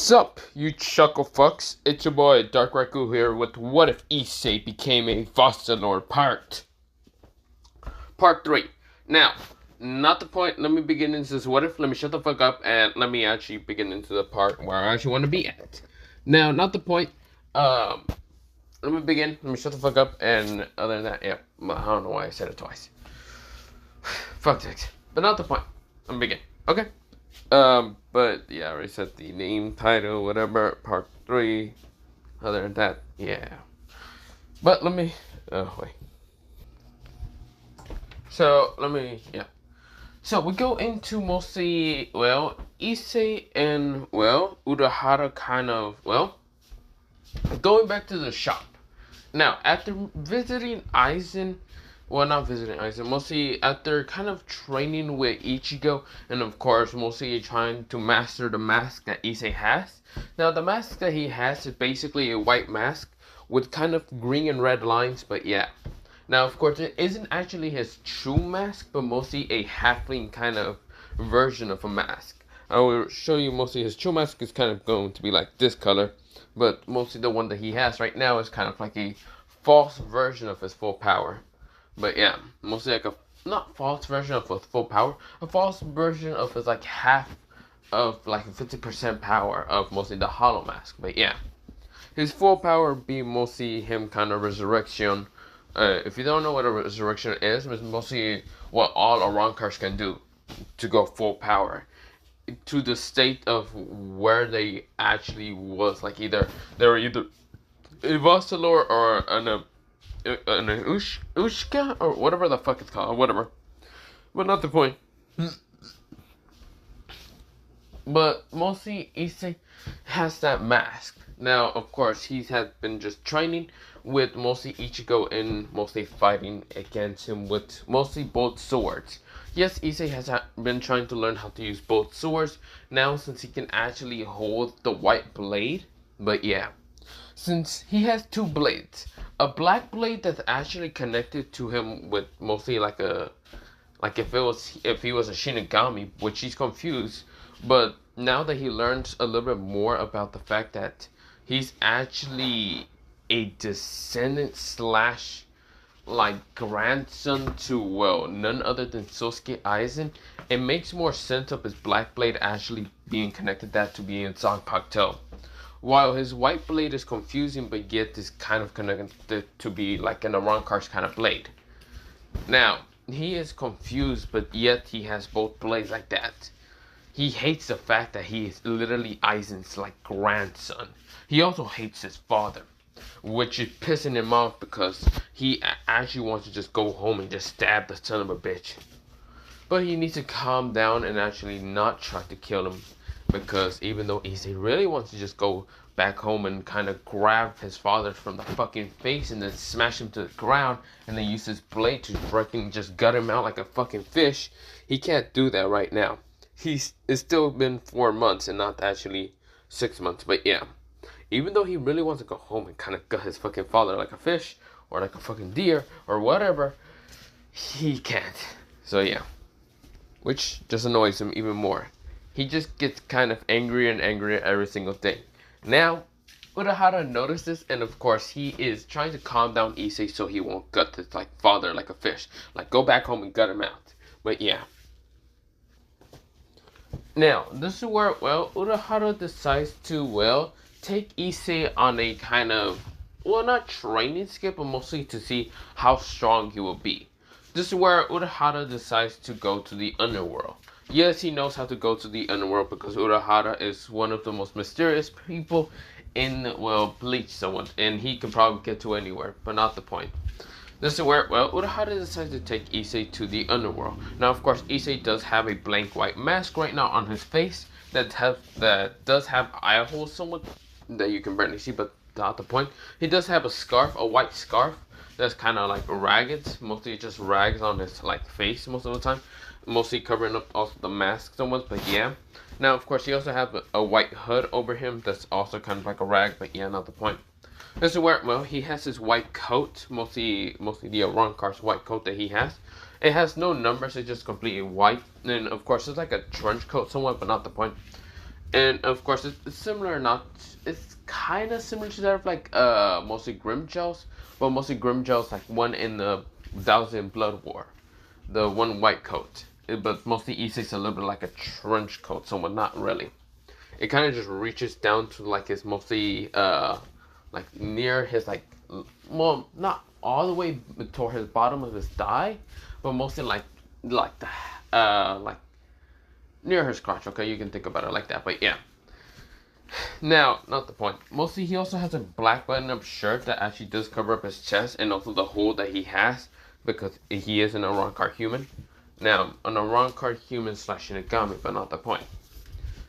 Sup, you chuckle fucks? It's your boy Dark Raku here with What If Issei Became a Vasto Lord Part 3. Now, not the point, let me begin into this what if, let me shut the fuck up and let me actually begin into the part where I actually want to be at. Now, not the point, let me begin, let me shut the fuck up, and other than that, yeah, I don't know why I said it twice. Fuck this. But not the point, let me begin, okay? But yeah, I already said the name, title, whatever, part 3. Other than that, yeah. But let me, wait. So, yeah. So, we go into mostly, Issei and, Urahara kind of, going back to the shop. Now, after visiting Aizen, not visiting Aizen, mostly after kind of training with Ichigo, and of course, mostly trying to master the mask that Issei has. Now, the mask that he has is basically a white mask with kind of green and red lines, but yeah. Now, of course, it isn't actually his true mask, but mostly a halfling kind of version of a mask. I will show you mostly his true mask is kind of going to be like this color, but mostly the one that he has right now is kind of like a false version of his full power. But yeah, mostly like a, not false version of his full power, a false version of his like half of like 50% power of mostly the hollow mask. But yeah, his full power be mostly him kind of resurrection. If you don't know what a resurrection is, it's mostly what all Arrancer can do to go full power to the state of where they actually was. Like they were either a Vasto Lord or an Ushka or whatever the fuck it's called, whatever. But not the point. But mostly Issei has that mask. Now, of course, he has been just training with mostly Ichigo and mostly fighting against him with mostly both swords. Yes, Issei has been trying to learn how to use both swords now since he can actually hold the white blade. But yeah, since he has two blades, a black blade that's actually connected to him with mostly like if he was a Shinigami, which he's confused. But now that he learns a little bit more about the fact that he's actually a descendant slash like grandson to none other than Sosuke Aizen, it makes more sense of his black blade actually being connected that to being Zanpakuto. While his white blade is confusing, but yet is kind of connected to be like an Arrancer's kind of blade. Now, he is confused, but yet he has both blades like that. He hates the fact that he is literally Aizen's like grandson. He also hates his father, which is pissing him off because he actually wants to just go home and just stab the son of a bitch. But he needs to calm down and actually not try to kill him. Because even though Issei really wants to just go back home and kind of grab his father from the fucking face and then smash him to the ground and then use his blade to freaking just gut him out like a fucking fish, he can't do that right now. It's still been 4 months and not actually 6 months, but yeah. Even though he really wants to go home and kind of gut his fucking father like a fish or like a fucking deer or whatever, he can't. So yeah. Which just annoys him even more. He just gets kind of angrier and angrier every single day. Now, Urahara notices, and of course, he is trying to calm down Issei so he won't gut his like father like a fish. Like, go back home and gut him out. But yeah. Now, this is where, Urahara decides to, take Issei on a kind of, not training skip, but mostly to see how strong he will be. This is where Urahara decides to go to the underworld. Yes, he knows how to go to the underworld because Urahara is one of the most mysterious people in, Bleach someone. And he can probably get to anywhere, but not the point. This is where, Urahara decides to take Issei to the underworld. Now, of course, Issei does have a blank white mask right now on his face that does have eye holes somewhat that you can barely see, but not the point. He does have a scarf, a white scarf that's kind of like ragged, mostly just rags on his like face most of the time. Mostly covering up also the mask somewhat, but yeah. Now, of course, he also has a white hood over him that's also kind of like a rag, but yeah, not the point. This is where, he has his white coat, mostly the Arrancer's white coat that he has. It has no numbers, it's just completely white. And of course, it's like a trench coat somewhat, but not the point. And of course, it's similar, not it's kind of similar to that of like mostly Grim Gels, but mostly Grim Gels like one in the Thousand Blood War, the one white coat. But mostly Issei's a little bit like a trench coat, somewhat not really. It kind of just reaches down to like his mostly like near his like well, not all the way toward his bottom of his thigh, but mostly like the like near his crotch. Okay, you can think about it like that. But yeah. Now, not the point. Mostly, he also has a black button-up shirt that actually does cover up his chest and also the hole that he has because he is an Arrancer human. Now, an Arrancer human slash Shinigami, but not the point.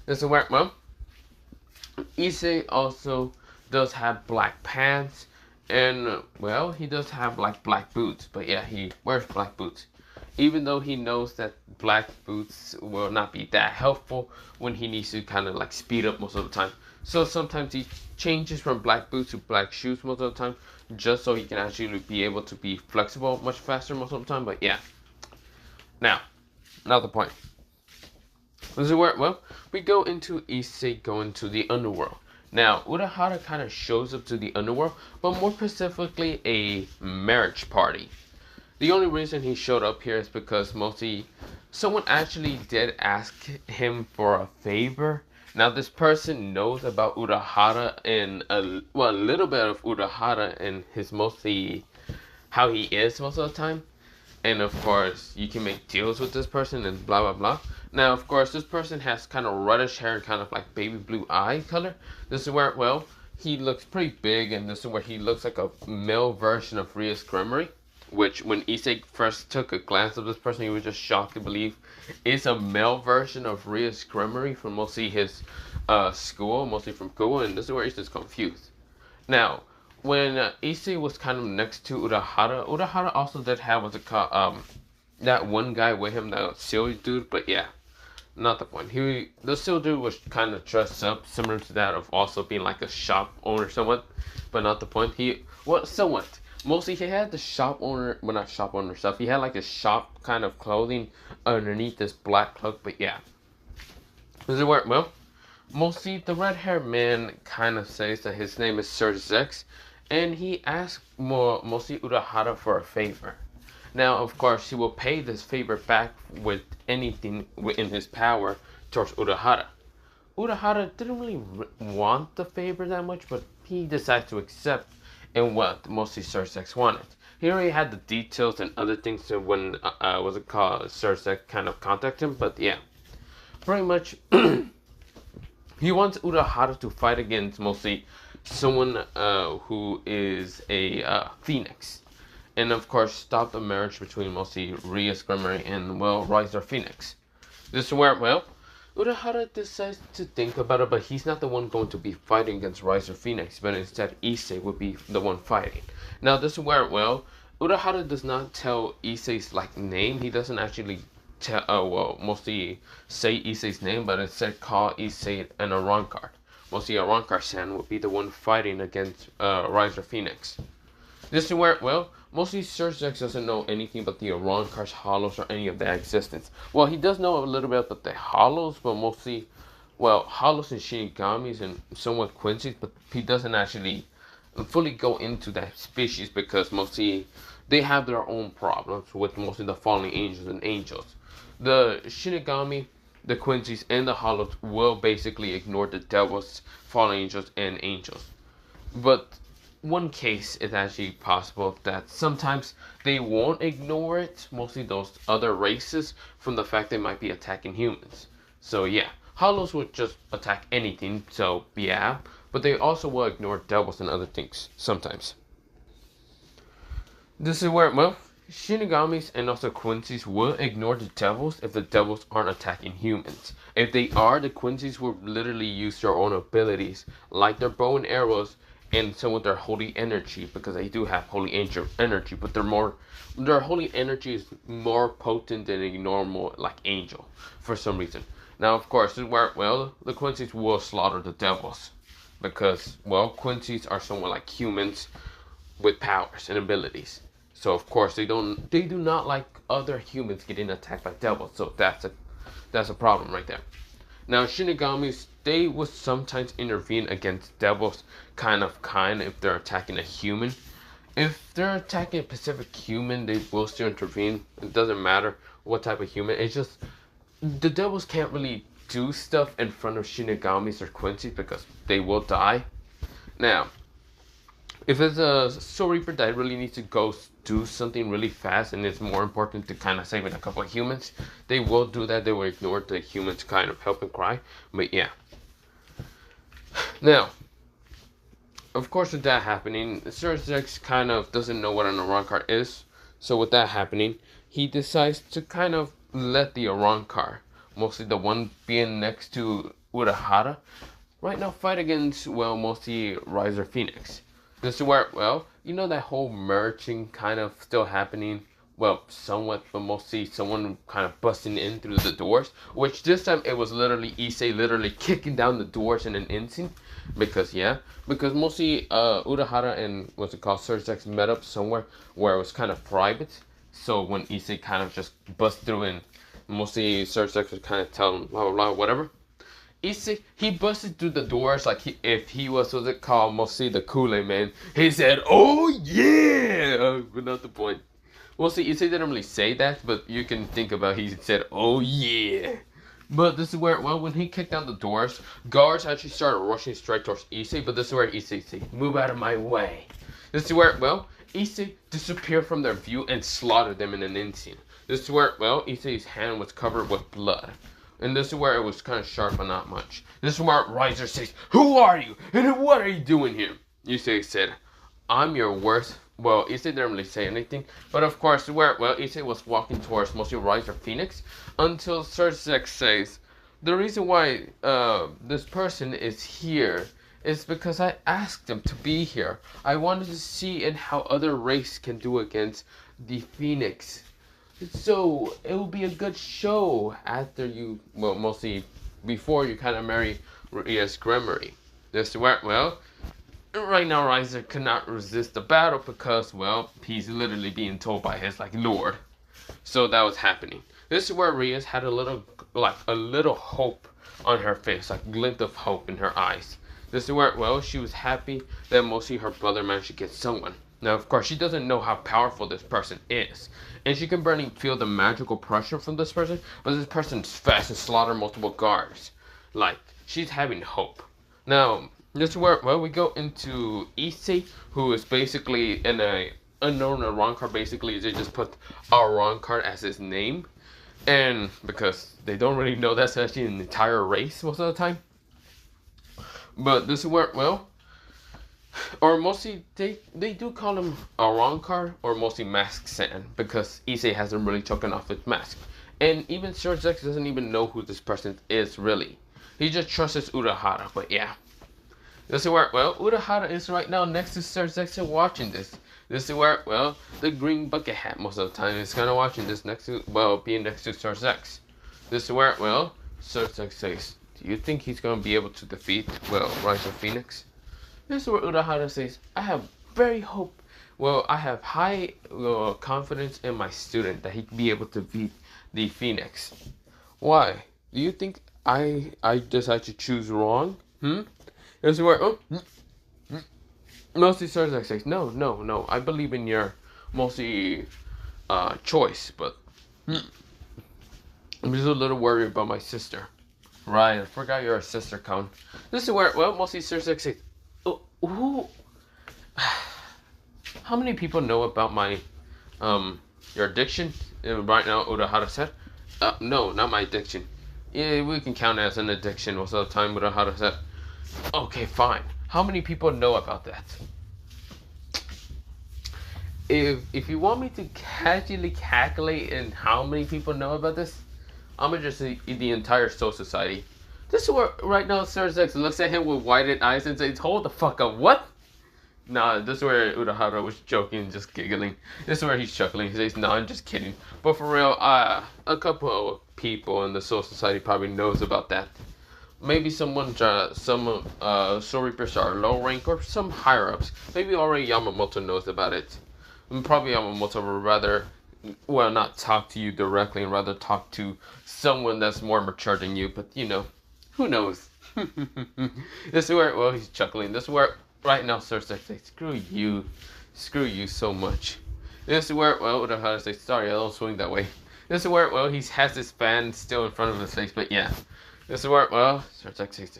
This is where, well, Issei also does have black pants and, well, he does have like black boots. But yeah, he wears black boots. Even though he knows that black boots will not be that helpful when he needs to kind of like speed up most of the time. So sometimes he changes from black boots to black shoes most of the time, just so he can actually be able to be flexible much faster most of the time. But yeah. Now, not the point. This is where, well, we go into Issei going to the underworld. Now, Urahara kind of shows up to the underworld, but more specifically a marriage party. The only reason he showed up here is because mostly someone actually did ask him for a favor. Now this person knows about Urahara and a little bit of Urahara and his mostly how he is most of the time. And of course you can make deals with this person and blah blah blah. Now of course this person has kind of reddish hair and kind of like baby blue eye color. This is where, well, he looks pretty big, and this is where he looks like a male version of Rias Gremory. Which, when Issei first took a glance of this person, he was just shocked to believe is a male version of Rias Gremory from mostly his school, mostly from school, and this is where Issei's confused. Now, when Issei was kind of next to Urahara also did have what's it called, that one guy with him, that silly dude, but yeah, not the point. The silly dude was kind of dressed up, similar to that of also being like a shop owner somewhat, but not the point. Somewhat. Mostly he had the shop owner, well not shop owner stuff, he had like a shop kind of clothing underneath this black cloak, but yeah. Does it work? Well, mostly the red haired man kind of says that his name is Sir Zex, and he asks mostly Urahara for a favor. Now, of course, he will pay this favor back with anything within his power towards Urahara. Urahara didn't really want the favor that much, but he decided to accept and what mostly Sir Zex wanted. He already had the details and other things to when what's it called, Sir Zex kind of contacted him, but yeah, pretty much he wants Urahara to fight against mostly someone who is a phoenix, and of course stop the marriage between mostly Rias Gremory and, well, Riser Phoenix. This is where, well, Urahara decides to think about it, but he's not the one going to be fighting against Riser Phoenix, but instead Issei would be the one fighting. Now this is where, well, Urahara does not tell Issei's like name. He doesn't actually mostly say Issei's name, but instead call Issei an Arrancer. Mostly Arrancer-san would be the one fighting against Riser Phoenix. This is where, well, mostly Sir Zex doesn't know anything about the Arrancer's hollows or any of their existence. Well, he does know a little bit about the hollows, but mostly, well, hollows and Shinigamis and somewhat Quincy's, but he doesn't actually fully go into that species because mostly they have their own problems with mostly the fallen angels and angels. The Shinigami, the Quincy's, and the hollows will basically ignore the devils, fallen angels, and angels. But one case is actually possible that sometimes they won't ignore it, mostly those other races, from the fact they might be attacking humans. So yeah, hollows would just attack anything, so yeah, but they also will ignore devils and other things sometimes. This is where, well, Shinigamis and also Quincy's will ignore the devils if the devils aren't attacking humans. If they are, the Quincy's will literally use their own abilities, like their bow and arrows, and some with their holy energy, because they do have holy angel energy, but their holy energy is more potent than a normal like angel for some reason. Now of course this is where, well, the Quincy's will slaughter the devils because, well, Quincy's are somewhat like humans with powers and abilities. So of course they do not like other humans getting attacked by devils, so that's a problem right there. Now Shinigamis they would sometimes intervene against devils kind if they're attacking a human. If they're attacking a specific human, they will still intervene. It doesn't matter what type of human. It's just the devils can't really do stuff in front of Shinigamis or Quincy's because they will die. Now, if it's a Soul Reaper that really needs to go do something really fast and it's more important to kind of saving a couple of humans, they will do that. They will ignore the humans kind of help and cry. But yeah. Now, of course, with that happening, Surzex kind of doesn't know what an Arrancar is. So with that happening, he decides to kind of let the Arrancar, mostly the one being next to Urahara, right now fight against, well, mostly Riser Phoenix. This is where, well, you know that whole merging kind of still happening? Well, somewhat, but mostly someone kind of busting in through the doors. Which this time it was literally Issei literally kicking down the doors in an instant. Because mostly Urahara and what's it called, Surzex met up somewhere where it was kind of private. So when Issei kind of just bust through and mostly Surzex was kind of telling blah blah blah whatever. Issei, he busted through the doors like if he was, what's it called, mostly the Kool-Aid man. He said, "Oh yeah!" But not the point. Well, see, Issei didn't really say that, but you can think about he said, "Oh yeah." But this is where, well, when he kicked down the doors, guards actually started rushing straight towards Issei, but this is where Issei said, "Move out of my way." This is where, well, Issei disappeared from their view and slaughtered them in an instant. This is where, well, Issei's hand was covered with blood. And this is where it was kind of sharp, but not much. This is where Riser says, "Who are you? And what are you doing here?" Issei said, "I'm your worst." Well, Issei didn't really say anything. But of course, Issei was walking towards mostly Riser Phoenix. Until Surzex says, "The reason why this person is here is because I asked him to be here. I wanted to see in how other race can do against the Phoenix. So it will be a good show after you, well, mostly before you kind of marry Rias Gremory." This where, well, right now Riser cannot resist the battle because, well, he's literally being told by his like Lord. So that was happening. This is where Rias had a little hope on her face, like glint of hope in her eyes. This is where, well, she was happy that mostly her brother managed to get someone. Now, of course, she doesn't know how powerful this person is. And she can barely feel the magical pressure from this person, but this person's fast and slaughter multiple guards. Like, she's having hope. Now, this is where, well, we go into Issei, who is basically in a unknown Arrancar. Basically, they just put Arrancar as his name. And because they don't really know that's actually an entire race most of the time. But this is where, well, or mostly they do call him Arrancar or mostly Mask Sand because Issei hasn't really taken off his mask. And even Surzex doesn't even know who this person is really. He just trusts Urahara, but yeah. This is where, well, Urahara is right now next to Surzex and watching this. This is where, well, the green bucket hat most of the time is kind of watching this next to, well, being next to Surzex. This is where, well, Surzex says, "Do you think he's going to be able to defeat, well, Riser Phoenix?" This is where Urahara says, I have high confidence in my student that he can be able to beat the Phoenix. Why? Do you think I decide to choose wrong? This is where, mostly Surzex says, no, I believe in your mostly choice, but I'm just a little worried about my sister. Right, I forgot you're a sister, Con. This is where, well, mostly Surzex says, who? How many people know about my, your addiction? Right now, Urahara said. No, not my addiction. Yeah, we can count it as an addiction most of the time, Urahara said. Okay, fine. How many people know about that? If you want me to casually calculate in how many people know about this, I'm gonna just say the entire Soul Society. This is where right now Surzex looks at him with widened eyes and says, "Hold the fuck up, what?" Nah, this is where Urahara was joking, just giggling. This is where he's chuckling. He says, "No, I'm just kidding." But for real, a couple of people in the Soul Society probably knows about that. Maybe some Soul Reapers are low rank or some higher ups. Maybe already Yamamoto knows about it. And probably Yamamoto would rather, well, not talk to you directly and rather talk to someone that's more mature than you. But you know, who knows? This is where, well, he's chuckling. This is where, right now, Sir says, screw you so much. This is where, well, what the hell I say? Sorry, I don't swing that way. This is where, well, he has his fan still in front of his face, but yeah. This is where, well, Sir says,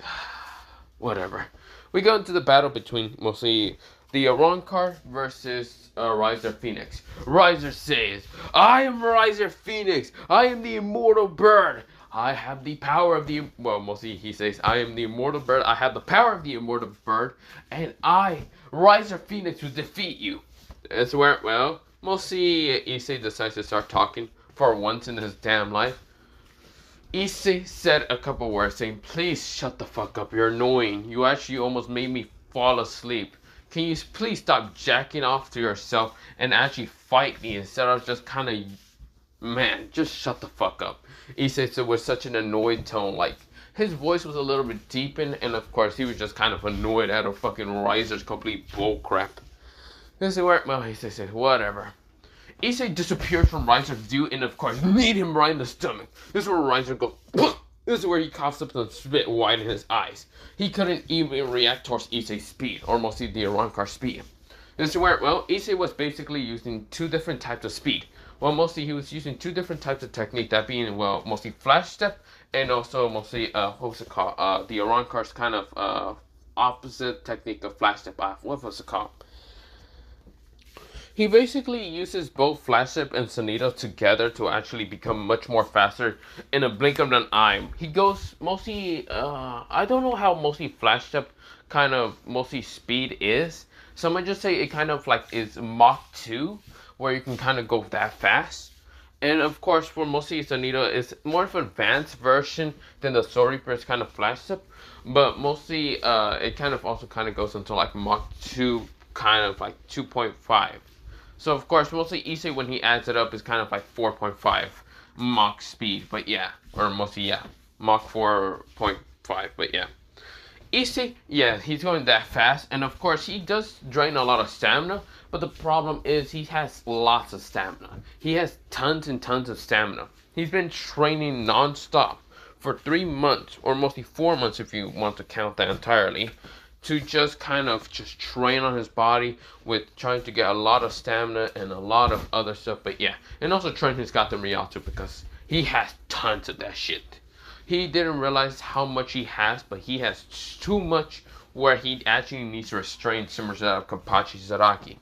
whatever. We go into the battle between mostly the Arrancer versus Riser Phoenix. Riser says, I am Riser Phoenix. I am the immortal bird. I have the power of the, well, mostly he says, I am the immortal bird. I have the power of the immortal bird. And I, Riser Phoenix, will defeat you. That's where, well, mostly Issei decides to start talking for once in his damn life. Issei said a couple words saying, please shut the fuck up. You're annoying. You actually almost made me fall asleep. Can you please stop jacking off to yourself and actually fight me instead of just kind of, man, just shut the fuck up. Issei said with such an annoyed tone, like his voice was a little bit deepened, and of course he was just kind of annoyed at a fucking Riser's complete bullcrap. This is where, well, Issei said, whatever. Issei disappears from Riser's view and of course kneed him right in the stomach. This is where Riser goes, this is where he coughs up and spit wide in his eyes. He couldn't even react towards Issei's speed, or mostly the Arrancer's speed. This is where, well, Issei was basically using two different types of speed. Well, mostly he was using two different types of technique, that being, well, mostly flash step, and also mostly, what was it called? The Arrancer's kind of, opposite technique of flash step. What was it called? He basically uses both flash step and Sonido together to actually become much more faster in a blink of an eye. He goes mostly, I don't know how mostly flash step kind of mostly speed is. Some might just say it kind of like is Mach 2, where you can kind of go that fast. And of course, for mostly Sonido, it's more of an advanced version than the Soul Reaper's kind of flash step. But mostly, it kind of also kind of goes into like Mach 2, kind of like 2.5. So of course, mostly Issei, when he adds it up, is kind of like 4.5 Mach speed. But yeah, or mostly, yeah, Mach 4.5, but yeah. Issei, yeah, he's going that fast, and of course he does drain a lot of stamina, but the problem is he has lots of stamina. He has tons and tons of stamina. He's been training non-stop for 3 months, or mostly 4 months if you want to count that entirely, to just kind of just train on his body with trying to get a lot of stamina and a lot of other stuff, but yeah, and also train his goddamn Rialto because he has tons of that shit. He didn't realize how much he has, but he has too much where he actually needs to restrain similar of Kapachi Zaraki.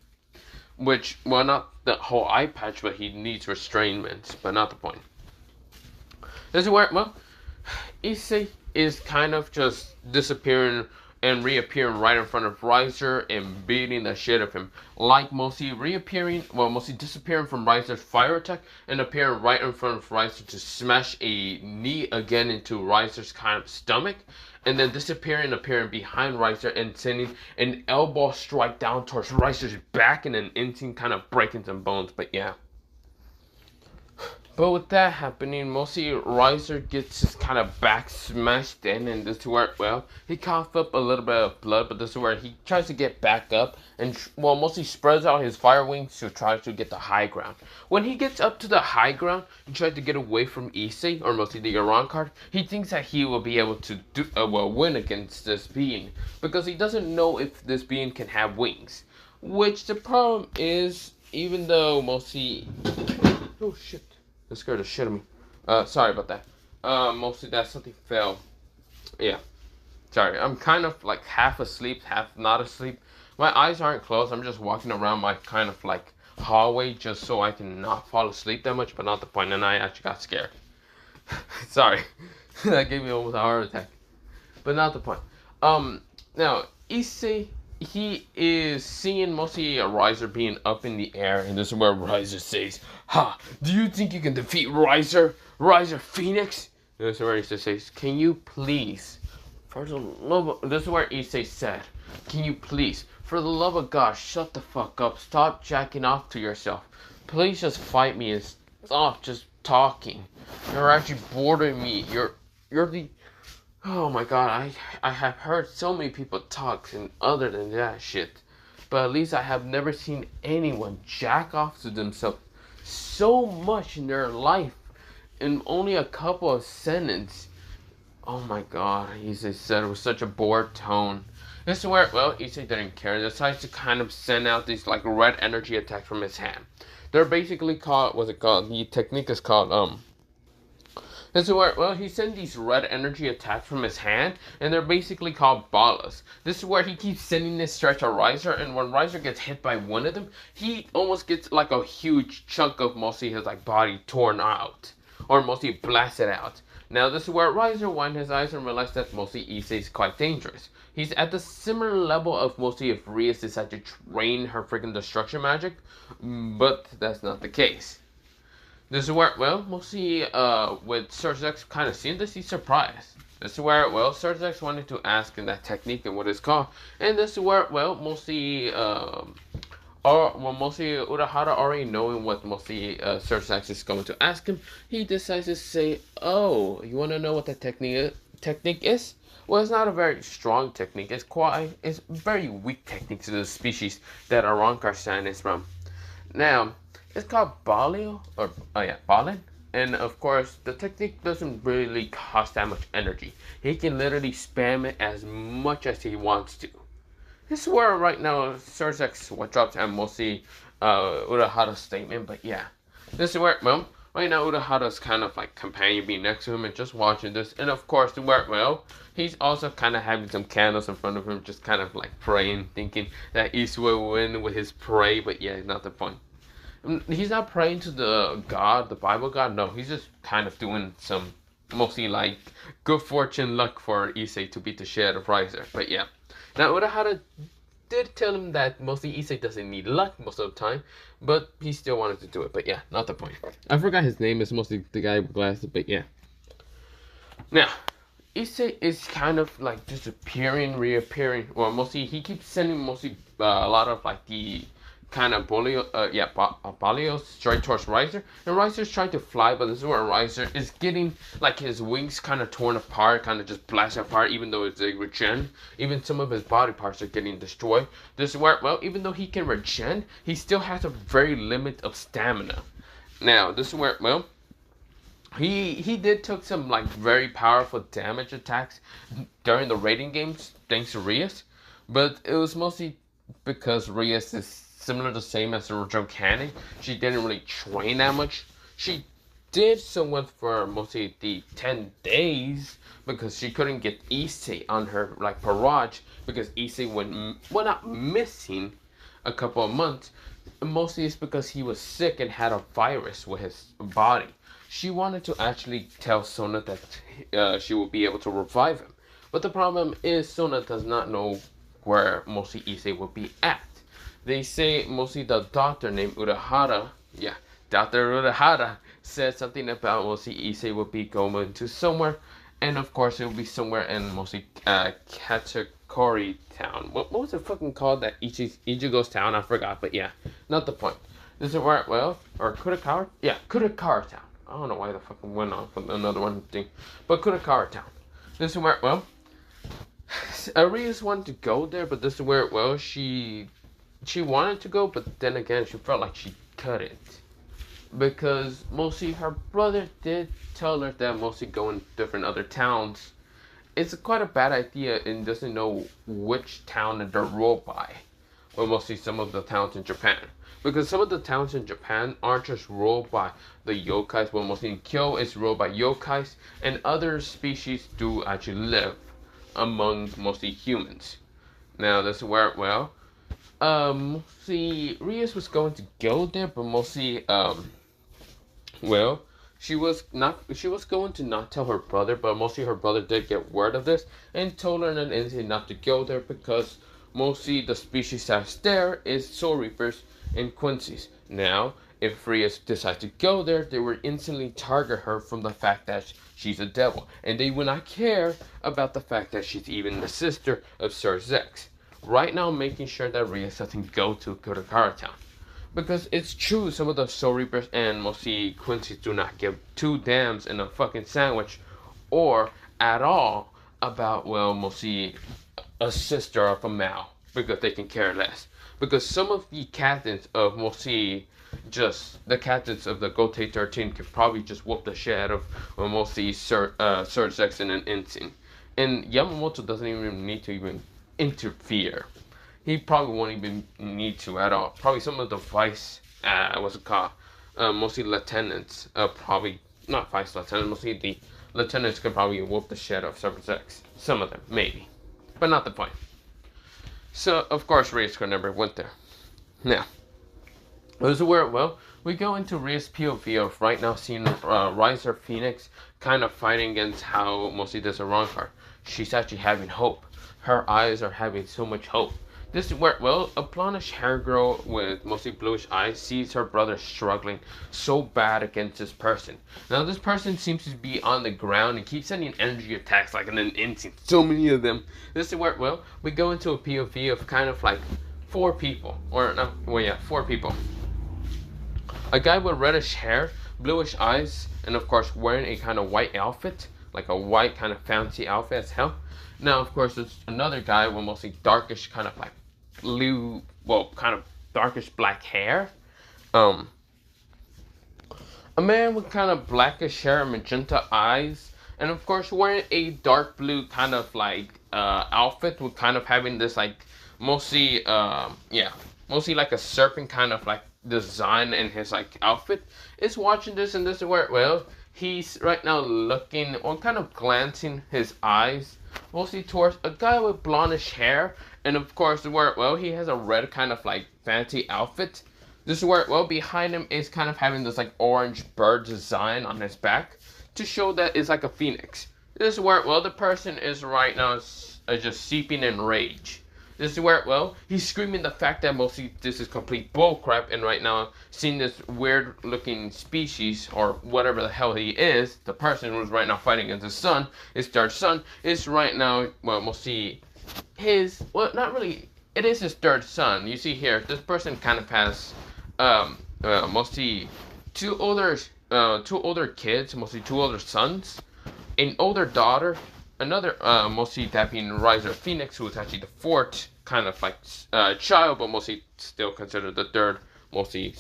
Which, well, not the whole eye patch, but he needs restrainments, but not the point. This is where, well, Issei is kind of just disappearing and reappearing right in front of Riser and beating the shit of him. Like mostly reappearing, well, mostly disappearing from Riser's fire attack and appearing right in front of Riser to smash a knee again into Riser's kind of stomach. And then disappearing and appearing behind Riser and sending an elbow strike down towards Riser's back and an instant kind of breaking some bones. But yeah. But with that happening, mostly Riser gets his kind of back smashed in, and this is where, well, he coughs up a little bit of blood, but this is where he tries to get back up, and, well, mostly spreads out his fire wings to try to get the high ground. When he gets up to the high ground and tries to get away from Issei, or mostly the Arrancer, he thinks that he will be able to win against this being, because he doesn't know if this being can have wings. Which the problem is, even though mostly, oh shit. That scared the shit of me. Sorry about that. Mostly that something fell. Yeah. Sorry. I'm kind of like half asleep, half not asleep. My eyes aren't closed. I'm just walking around my kind of like hallway just so I can not fall asleep that much, but not the point. And I actually got scared. Sorry. That gave me almost a heart attack. But not the point. Now, Issei, he is seeing mostly a Riser being up in the air, and this is where Riser says, "Ha! Do you think you can defeat Riser Phoenix?" This is where Issei says, "Can you please, for the love of..." This is where Issei said, "Can you please, for the love of God, shut the fuck up. Stop jacking off to yourself. Please just fight me and stop just talking. You're actually boring me. You're the..." Oh my god, I have heard so many people talk and other than that shit. But at least I have never seen anyone jack off to themselves so much in their life in only a couple of sentences. Oh my god, Issei said it with such a bored tone. This is where, well, Issei didn't care. He decides to kind of send out these like red energy attacks from his hand. They're basically called, what's it called? The technique is called, this is where, well, he sent these red energy attacks from his hand, and they're basically called balas. This is where he keeps sending this stretch at Riser, and when Riser gets hit by one of them, he almost gets like a huge chunk of mostly his like body torn out, or mostly blasted out. Now this is where Riser widened his eyes and realized that mostly Issei is quite dangerous. He's at the similar level of mostly if Rias decided to train her freaking destruction magic, but that's not the case. This is where, well, mostly with Sir Zex kind of seeing this, he's surprised. This is where, well, Sir Zex wanted to ask in that technique and what it's called. And this is where, well, mostly, mostly Urahara already knowing what mostly Sir Zex is going to ask him, he decides to say, oh, you want to know what the technique is? Well, it's not a very strong technique. It's very weak technique to the species that Arrancer is from. Now, it's called Balio, or, oh yeah, Balin. And of course, the technique doesn't really cost that much energy. He can literally spam it as much as he wants to. This is where right now Surzex what drops and mostly Urahara's statement, but yeah. This is where, well, right now Urahara's kind of like companion being next to him and just watching this. And of course, where, well, he's also kind of having some candles in front of him, just kind of like praying, thinking that Issei will win with his pray, but yeah, not the point. He's not praying to the God, the Bible God. No, he's just kind of doing some mostly like good fortune, luck for Issei to beat the shit out of Riser. But yeah, now Urahara did tell him that mostly Issei doesn't need luck most of the time, but he still wanted to do it. But yeah, not the point. I forgot his name. It's mostly the guy with glasses. But yeah. Now, Issei is kind of like disappearing, reappearing. Well, mostly he keeps sending mostly a lot of like the kind of Balios straight towards Riser, and Riser's trying to fly, but this is where Riser is getting like his wings kind of torn apart, kind of just blasted apart, even though it's a regen. Even some of his body parts are getting destroyed. This is where, well, even though he can regen, he still has a very limit of stamina. Now, this is where, well, he did took some like very powerful damage attacks during the raiding games, thanks to Rias, but it was mostly because Rias is similar the same as the original canon. She didn't really train that much. She did somewhat for mostly the 10 days because she couldn't get Issei on her like barrage because Issei went out missing a couple of months. Mostly it's because he was sick and had a virus with his body. She wanted to actually tell Sona that she will be able to revive him. But the problem is Sona does not know where mostly Issei will be at. They say mostly the doctor named Urahara, yeah, Dr. Urahara said something about mostly Issei will be going to somewhere, and of course it will be somewhere in mostly Katakori town. What was it fucking called, that Ichigo's town? I forgot, but yeah, not the point. This is where, well, or Kurakara? Yeah, Kurakara town. I don't know why the fucking went on for another one thing, but Kurakara town. This is where, well, Arias wanted to go there, but this is where, well, she wanted to go, but then again, she felt like she couldn't. Because mostly her brother did tell her that mostly going to different other towns, it's quite a bad idea and doesn't know which town they're ruled by. Or mostly some of the towns in Japan. Because some of the towns in Japan aren't just ruled by the yokais, but mostly in Kyo is ruled by yokais, and other species do actually live among mostly humans. Now, this is where, well, see, Rias was going to go there, but mostly, well, she was going to not tell her brother, but mostly her brother did get word of this, and told her in an instant not to go there, because mostly the species that's there is Soul Reapers and Quincy's. Now, if Rias decides to go there, they will instantly target her from the fact that she's a devil, and they will not care about the fact that she's even the sister of Sir Zex. Right now, making sure that Rias doesn't go to Kurakara town. Because it's true, some of the Soul Reapers and mostly Quincy's do not give two damns in a fucking sandwich, or at all, about, well, mostly a sister of a Mao. because they can care less. Because some of the captains of mostly just the captains of the Gote 13 could probably just whoop the shit out of mostly Surge Sexton and Ensign. And Yamamoto doesn't even need to even interfere. He probably won't even need to at all. Probably some of the vice, what's it called? Mostly lieutenants, probably not vice lieutenants, mostly the lieutenants could probably whoop the shit out of Surge X. Some of them, maybe. But not the point. So, of course, Reyes never went there. Now, this is where, well, we go into Reyes' POV of right now seeing Arrancer Phoenix kind of fighting against how mostly there's a wrong card. She's actually having hope. Her eyes are having so much hope. This is where, well, a blondish hair girl with mostly bluish eyes sees her brother struggling so bad against this person. Now, this person seems to be on the ground and keeps sending energy attacks like an instinct. So many of them. This is where, well, we go into a POV of kind of like 4 people. Or, no, well, yeah, 4 people. A guy with reddish hair, bluish eyes, and of course wearing a kind of white outfit. Like a white kind of fancy outfit as hell. Now, of course, there's another guy with mostly darkish kind of like blue, well, kind of darkish black hair. A man with kind of blackish hair and magenta eyes. And of course, wearing a dark blue kind of like outfit with kind of having this like mostly, mostly like a serpent kind of like design in his like outfit. Is watching this, and this is where, well, he's right now looking or kind of glancing his eyes mostly towards a guy with blondish hair, and of course where, well, he has a red kind of like fancy outfit. This is where, well, behind him is kind of having this like orange bird design on his back to show that it's like a phoenix. This is where, well, the person is right now just seeping in rage. This is where, well, he's screaming the fact that mostly this is complete bullcrap, and right now, seeing this weird looking species, or whatever the hell he is, the person who's right now fighting against his son, his third son, is right now, well, mostly his, well, not really, it is his third son. You see here, this person kind of has, mostly two older kids, mostly 2 older sons, an older daughter, another, mostly that being Riser Phoenix, who is actually the 4th kind of like child, but mostly still considered the 3rd, mostly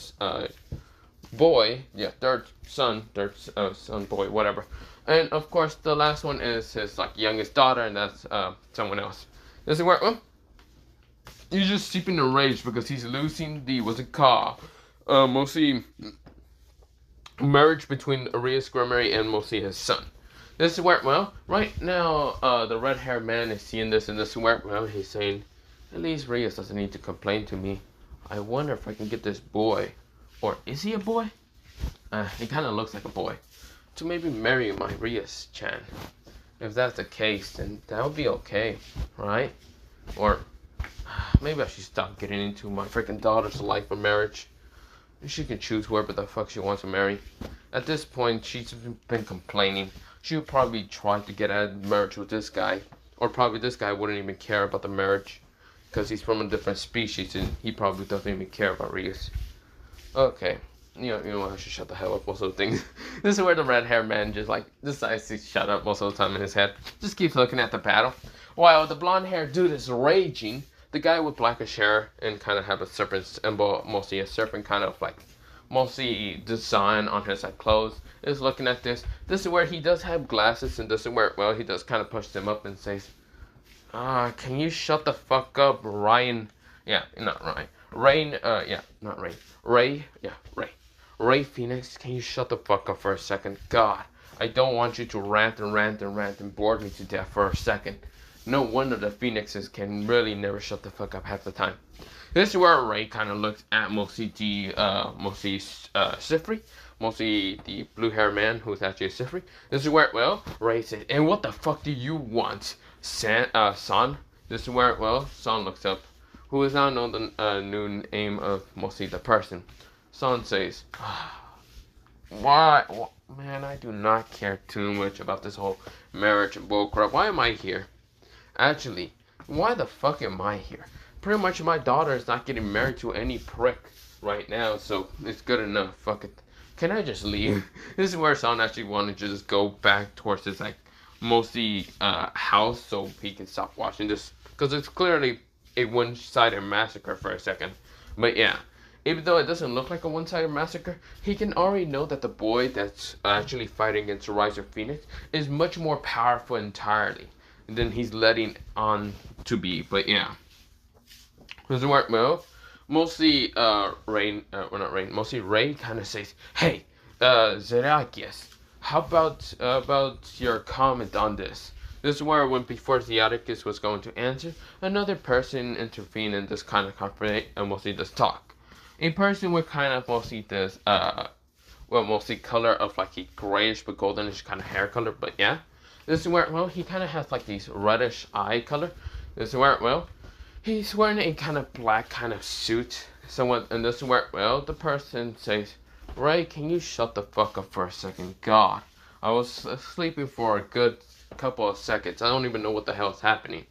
boy, yeah, 3rd son, boy, whatever. And of course, the last one is his like youngest daughter, and that's someone else. This is where, well, he's just seeping in rage because he's losing the, what's it called, mostly marriage between Arias Grimmery and mostly his son. This is where, well, right now, the red-haired man is seeing this, and this is where, well, he's saying, at least Reyes doesn't need to complain to me. I wonder if I can get this boy, or is he a boy? He kind of looks like a boy, to maybe marry my Reyes-chan. If that's the case, then that would be okay, right? Or maybe I should stop getting into my freaking daughter's life of marriage. She can choose whoever the fuck she wants to marry. At this point, she's been complaining. She would probably try to get out of marriage with this guy. Or probably this guy wouldn't even care about the marriage. Because he's from a different species and he probably doesn't even care about Reyes. Okay. You know what, I should shut the hell up most of the things. This is where the red-haired man just like decides to shut up most of the time in his head. Just keeps looking at the battle. While the blonde-haired dude is raging, the guy with blackish hair and kind of have a serpent symbol, mostly a serpent kind of like mostly design on his like clothes, is looking at this. This is where he does have glasses, and this is where, well, he does kind of push them up and says, can you shut the fuck up, Ryan? Yeah, not Ryan. Rain, yeah, not Rain. Ray, yeah, Ray. Ray Phoenix, can you shut the fuck up for a second? God, I don't want you to rant and rant and rant and bore me to death for a second. No wonder the Phoenixes can really never shut the fuck up half the time. This is where Ray kind of looks at mostly the, Sifri. Mostly the blue hair man who's actually a Sifri. This is where, well, Ray says, and what the fuck do you want, Son? This is where, well, Son looks up, who is now known the new name of mostly the person. Son says, why? Man, I do not care too much about this whole marriage and bullcrap. Why am I here? Actually, why the fuck am I here? Pretty much my daughter is not getting married to any prick right now, so it's good enough. Fuck it. Can I just leave? This is where Son actually wanted to just go back towards his, like, mostly, house so he can stop watching this. Because it's clearly a one-sided massacre for a second. But yeah, even though it doesn't look like a one-sided massacre, he can already know that the boy that's actually fighting against Riser Phoenix is much more powerful entirely than he's letting on to be. But yeah, doesn't work well. Mostly, mostly Ray kind of says, "Hey, Zerakias, how about your comment on this?" This is where, when before Zeaticus was going to answer, another person intervened in this kind of conflict and mostly this talk. A person with kind of mostly this, mostly color of like a grayish but goldenish kind of hair color. But yeah, this is where, well, he kind of has like these reddish eye color. This is where, well, he's wearing a kind of black kind of suit. Somewhat, and this is where, well, the person says, "Ray, can you shut the fuck up for a second? God, I was sleeping for a good couple of seconds. I don't even know what the hell is happening."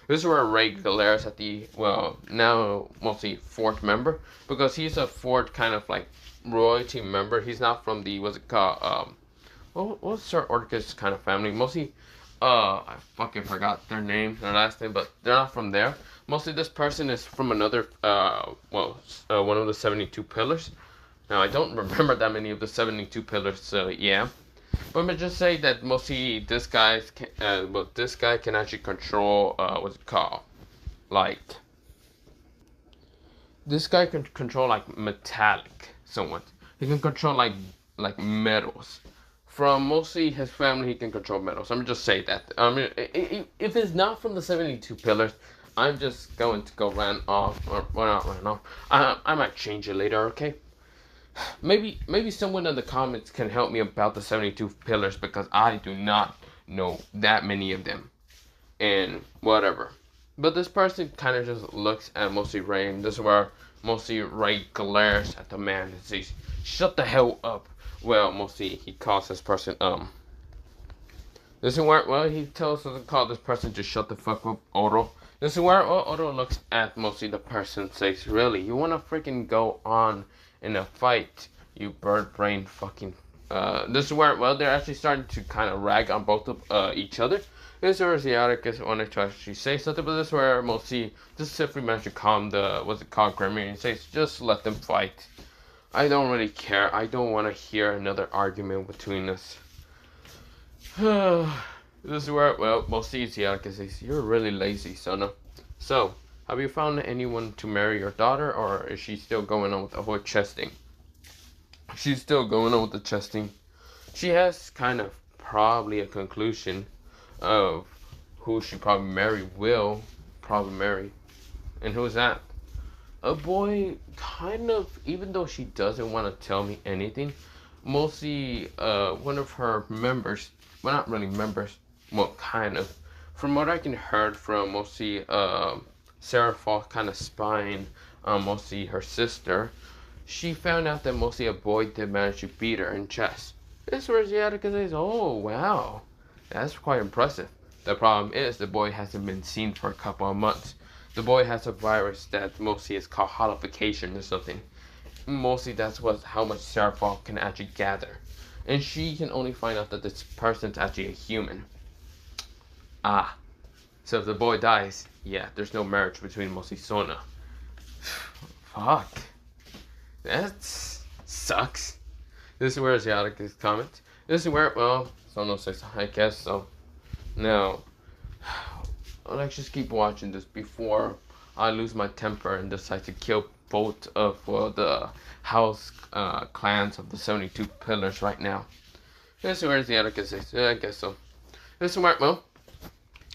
This is where Ray glares at the, well, now mostly fourth member, because he's a fourth kind of like royalty member. He's not from the, what's it called, what's Sir Orcus kind of family? Mostly, I fucking forgot their name, their last name, but they're not from there. Mostly this person is from another, one of the 72 pillars. Now, I don't remember that many of the 72 pillars, so yeah. But I'm gonna just say that mostly this guy can actually control, what's it called? Like, this guy can control like metallic, somewhat. He can control like metals. From mostly his family, he can control metals. I'm gonna just say that. I mean, if it's not from the 72 pillars, I'm just going to go ran off, or well, not ran off. I might change it later, okay? Maybe someone in the comments can help me about the 72 pillars, because I do not know that many of them. And whatever. But this person kind of just looks at mostly Ray, and this is where mostly Ray glares at the man and says, "Shut the hell up." Well, mostly he calls this person, this is where, well, he tells us to call this person to shut the fuck up, Oro. This is where, well, Oro looks at mostly the person and says, "Really, you wanna freaking go on in a fight, you bird brain fucking." This is where, well, they're actually starting to kind of rag on both of each other. This is where Zeaticus wanted to actually say something, but this is where mostly just simply managed to calm the, what's it called, Grimmy, and says, "Just let them fight. I don't really care. I don't want to hear another argument between us." This is where, well, mostly Zeaticus says, "You're really lazy, Sona. So, have you found anyone to marry your daughter, or is she still going on with the whole chesting?" She's still going on with the chesting. She has kind of probably a conclusion of who she will probably marry. And who is that? A boy, kind of, even though she doesn't want to tell me anything, mostly one of her members, well, not really members, well, kind of, from what I can heard from mostly Sarah Fall kind of spying mostly her sister, she found out that mostly a boy did manage to beat her in chess. This is where Zeaticus says, "Oh, wow, that's quite impressive. The problem is the boy hasn't been seen for a couple of months. The boy has a virus that mostly is called holification or something. Mostly that's how much Sarah Fall can actually gather. And she can only find out that this person's actually a human. Ah, so if the boy dies, yeah, there's no marriage between mostly Sona." Fuck. That sucks. This is where Zeaticus comments. This is where, well, Sona says, "I guess so." Now, let's just keep watching this before I lose my temper and decide to kill both of, well, the house clans of the 72 pillars right now. This is where Zeaticus says, "I guess so." This is where, well,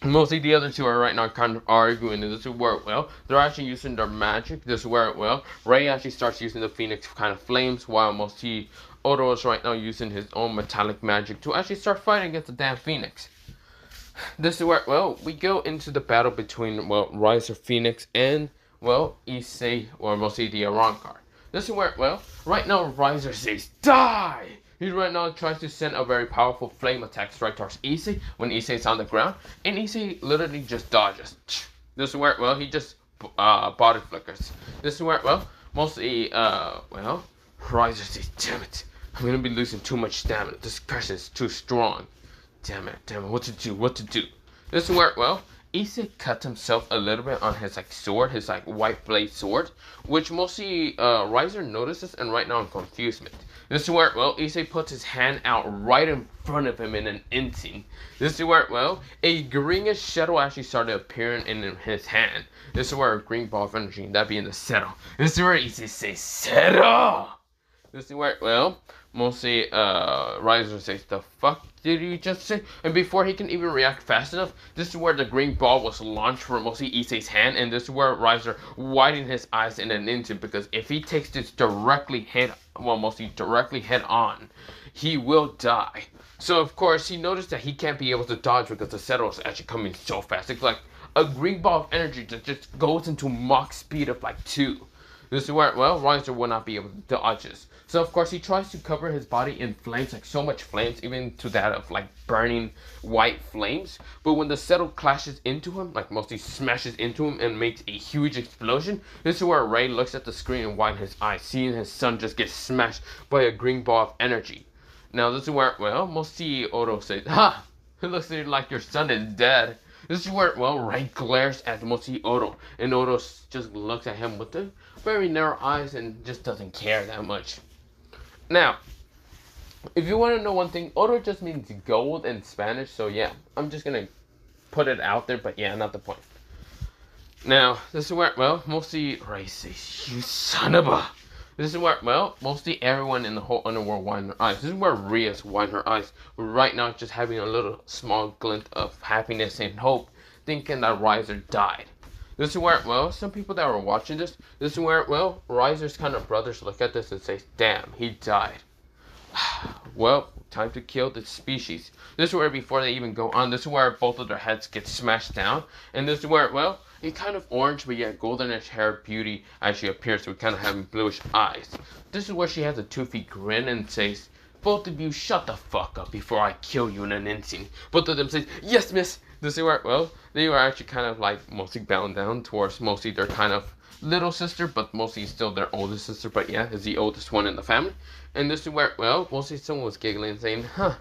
mostly the other two are right now kind of arguing, and this is where, well, they're actually using their magic. This is where, well, Ray actually starts using the Phoenix kind of flames, while mostly Odo is right now using his own metallic magic to actually start fighting against the damn Phoenix. This is where, well, we go into the battle between, well, Riser Phoenix and, well, Issei, or mostly the Arrancer. This is where, well, right now Riser says, "Die!" He right now tries to send a very powerful flame attack straight towards Issei when Issei's on the ground, and Issei literally just dodges. This is where, well, he just body flickers. This is where, well, mostly, well, Riser says, "Damn it, I'm gonna be losing too much stamina. This person is too strong. Damn it, what to do? This is where, well, Issei cut himself a little bit on his like sword, his like white blade sword, which mostly Riser notices and right now in confusement. This is where, well, Issei puts his hand out right in front of him in an instant. This is where, well, a greenish shadow actually started appearing in his hand. This is where a green ball of energy, that being the settle. This is where Issei says, settle! This is where, well, mostly Riser says, the fuck did you just say? And before he can even react fast enough, this is where the green ball was launched from mostly Issei's hand, and this is where Riser widened his eyes in an instant, because if he takes this directly head on, he will die. So of course he noticed that he can't be able to dodge because the settle is actually coming so fast. It's like a green ball of energy that just goes into Mach speed of like 2. This is where, well, Riser will not be able to dodge this. So of course he tries to cover his body in flames, like so much flames, even to that of like burning white flames. But when the settle clashes into him, like mostly smashes into him and makes a huge explosion, this is where Ray looks at the screen and widens his eyes, seeing his son just get smashed by a green ball of energy. Now this is where, well, mostly Odo says, ha! It looks like your son is dead. This is where, well, Ray glares at mostly Odo, and Odo just looks at him with the very narrow eyes and just doesn't care that much. Now, if you want to know one thing, Odo just means gold in Spanish, so yeah, I'm just gonna put it out there, but yeah, not the point. Now, this is where, well, mostly Ray says, you son of a... This is where, well, mostly everyone in the whole underworld wind their eyes. This is where Ria's wind her eyes. Right now, just having a little small glint of happiness and hope, thinking that Riser died. This is where, well, some people that were watching this is where, well, Riser's kind of brothers look at this and say, damn, he died. Well, time to kill the species. This is where, before they even go on, this is where both of their heads get smashed down. And this is where, well, a kind of orange but yet goldenish hair beauty actually appears, so we kind of have bluish eyes. This is where she has a toothy grin and says, both of you shut the fuck up before I kill you in an instant. Both of them say, yes, miss. This is where, well, they were actually kind of like mostly bound down towards mostly their kind of little sister, but mostly still their oldest sister, but yeah, is the oldest one in the family. And this is where, well, mostly someone was giggling and saying, huh,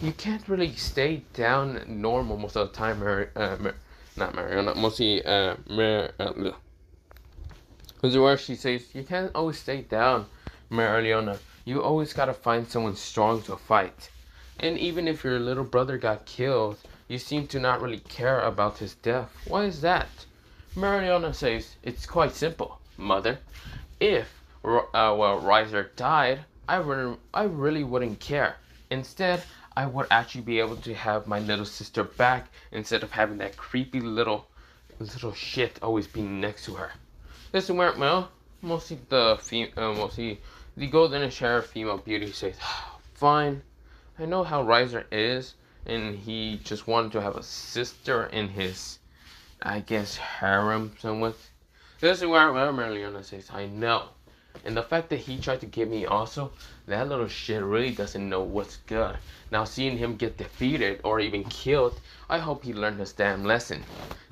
you can't really stay down normal most of the time, not Mariana, mostly, this is where she says, you can't always stay down, Mariana. You always gotta find someone strong to fight. And even if your little brother got killed, you seem to not really care about his death. Why is that? Mariana says, it's quite simple, mother. If, well, Riser died, I really wouldn't care. Instead, I would actually be able to have my little sister back instead of having that creepy little shit always being next to her. This is where, well, mostly the goldenish hair female beauty says, fine, I know how Riser is, and he just wanted to have a sister in his, I guess, harem somewhat. This is where, well, Mariana says, I know. And the fact that he tried to get me also, that little shit really doesn't know what's good. Now seeing him get defeated or even killed, I hope he learned his damn lesson.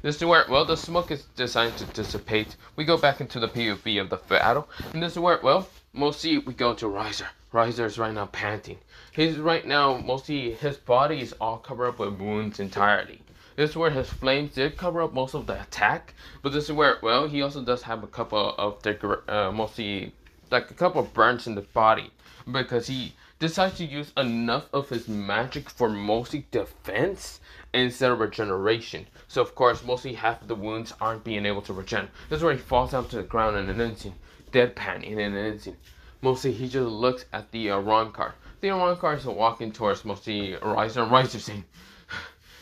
This is where, well, the smoke is designed to dissipate. We go back into the POV of the battle. And this is where, well, mostly we go to Riser. Riser is right now panting. He's right now, mostly his body is all covered up with wounds entirely. This is where his flames did cover up most of the attack, but this is where, well, he also does have a couple of the, mostly, like a couple of burns in the body, because he decides to use enough of his magic for mostly defense instead of regeneration. So of course, mostly half of the wounds aren't being able to regen. This is where he falls down to the ground in an instant, deadpan in an instant. Mostly he just looks at the Arrancer. The Arrancer is walking towards mostly Riser, and Riser saying,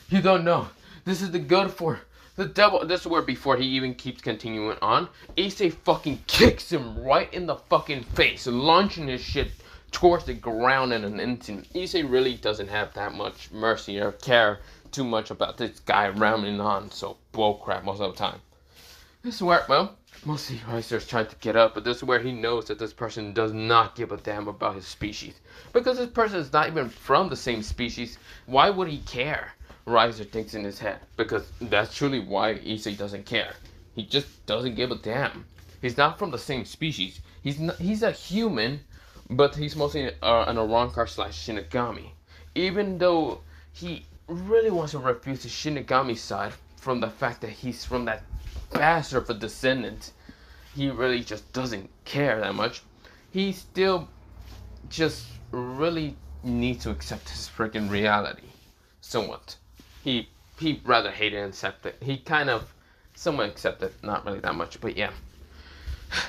you don't know. This is the good for the devil. This is where, before he even keeps continuing on, Issei fucking kicks him right in the fucking face, launching his shit towards the ground in an instant. Issei really doesn't have that much mercy or care too much about this guy rambling on so bullcrap most of the time. This is where, well, mostly Riser's trying to get up, but this is where he knows that this person does not give a damn about his species. Because this person is not even from the same species, why would he care? Riser thinks in his head, because that's truly why Issei doesn't care. He just doesn't give a damn. He's not from the same species. He's a human, but he's mostly an Arrancer / Shinigami. Even though he really wants to refuse the Shinigami side from the fact that he's from that bastard of a descendant. He really just doesn't care that much. He still just really needs to accept his freaking reality. Somewhat. He rather hate it and accept it. He kind of somewhat accept it, not really that much, but yeah.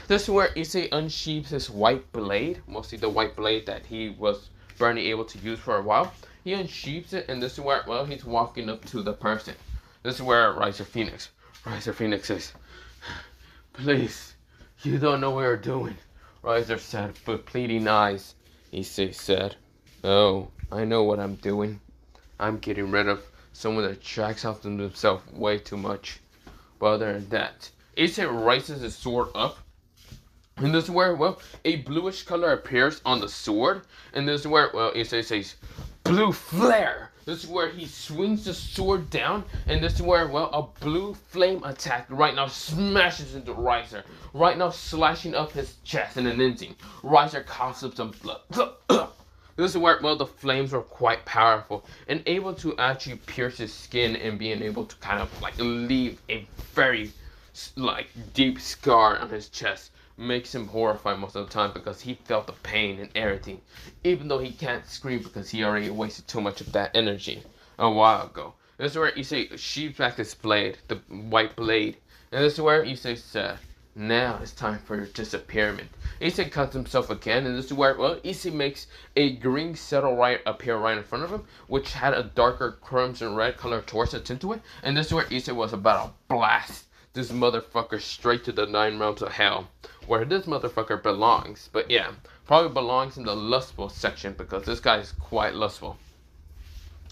This is where Issei unsheathes his white blade, mostly the white blade that he was barely able to use for a while. He unsheathes it, and this is where, well, he's walking up to the person. This is where Riser Phoenix says, please, you don't know what you're doing. Riser said, with pleading eyes. Issei said, oh, I know what I'm doing. I'm getting rid of someone that tracks after himself way too much. But other than that, Issei raises his sword up. And this is where, well, a bluish color appears on the sword. And this is where, well, Issei says, blue flare. This is where he swings the sword down. And this is where, well, a blue flame attack right now smashes into Riser. Right now slashing up his chest in an instant. Riser coughs up some blood. This is where, well, the flames were quite powerful. And able to actually pierce his skin and being able to kind of, like, leave a very, like, deep scar on his chest. Makes him horrified most of the time because he felt the pain and everything, even though he can't scream because he already wasted too much of that energy a while ago. This is where Issei sheathes back his blade, the white blade, and this is where Issei said, now it's time for your disappearance. Issei cuts himself again, and this is where, well, Issei makes a green settle right appear right in front of him, which had a darker crimson red color torso tint to it, and this is where Issei was about to blast this motherfucker straight to the 9 realms of hell, where this motherfucker belongs. But yeah, probably belongs in the lustful section because this guy is quite lustful.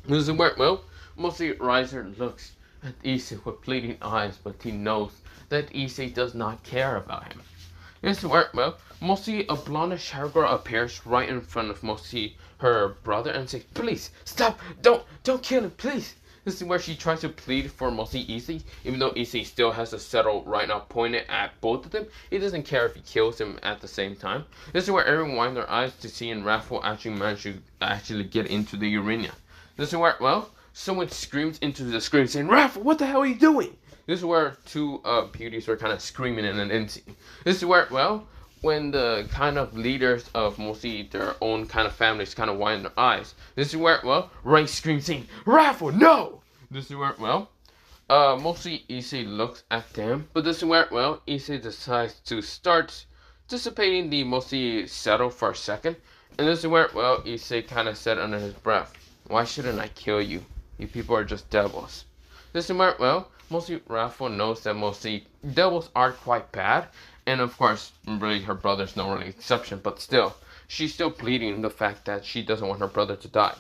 This is where, well, mostly Riser looks at Issei with pleading eyes, but he knows that Issei does not care about him. This is where, well, mostly a blondish hair girl appears right in front of mostly her brother and says, please, stop, don't kill him, please. This is where she tries to plead for mostly Issei, even though Issei still has to settle right now pointed at both of them. He doesn't care if he kills him at the same time. This is where everyone winds their eyes to see and Raffle actually managed to actually get into the arena. This is where, well, someone screams into the screen saying, Raffle, what the hell are you doing? This is where two beauties were kind of screaming in an instant. This is where, well, when the kind of leaders of mostly their own kind of families kind of wind their eyes. This is where, well, Ray screams saying, Raffle, no! This is where, well, mostly Issei looks at them. But this is where, well, Issei decides to start dissipating the mostly settle for a second. And this is where, well, Issei kind of said under his breath, why shouldn't I kill you? You people are just devils. This is where, well, mostly Raffle knows that mostly devils are quite bad. And of course, really, her brother's no really exception, but still, she's still pleading the fact that she doesn't want her brother to die.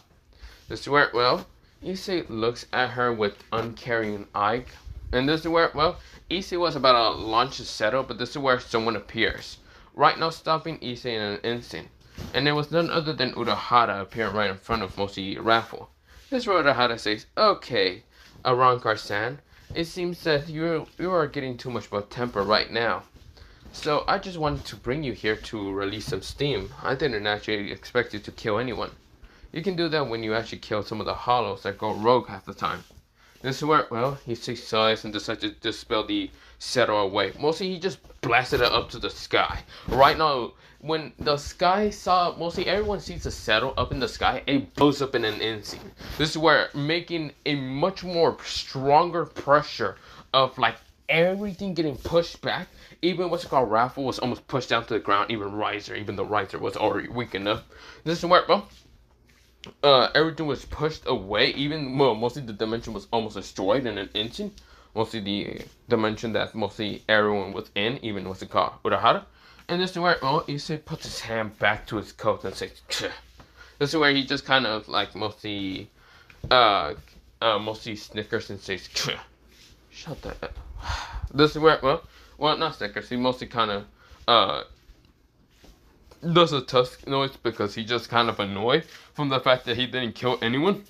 This is where, well, Issei looks at her with uncaring eye. And this is where, well, Issei was about to launch a settle, but this is where someone appears. Right now, stopping Issei in an instant. And it was none other than Urahara appearing right in front of mostly Raffle. This is where Urahara says, okay, Arrancer-san, it seems that you are getting too much of a temper right now. So I just wanted to bring you here to release some steam. I didn't actually expect you to kill anyone. You can do that when you actually kill some of the hollows that go rogue half the time. This is where, well, he sighs and decides to dispel the settle away. Mostly he just blasted it up to the sky. Right now, when the sky saw, mostly everyone sees the settle up in the sky, it blows up in an instant. This is where making a much more stronger pressure of like everything getting pushed back. Even what's it called, Raffle was almost pushed down to the ground. Even Riser, even though Riser was already weak enough. This is where, well, everything was pushed away. Even, well, mostly the dimension was almost destroyed in an instant. Mostly the dimension that mostly everyone was in, even what's it called, Urahara. And this is where, well, Issei puts his hand back to his coat and says, Kh. This is where he just kind of like mostly snickers and says, Kh. Shut that up. This is where, well, not snickers. He mostly kind of does a tusk noise because he's just kind of annoyed from the fact that he didn't kill anyone.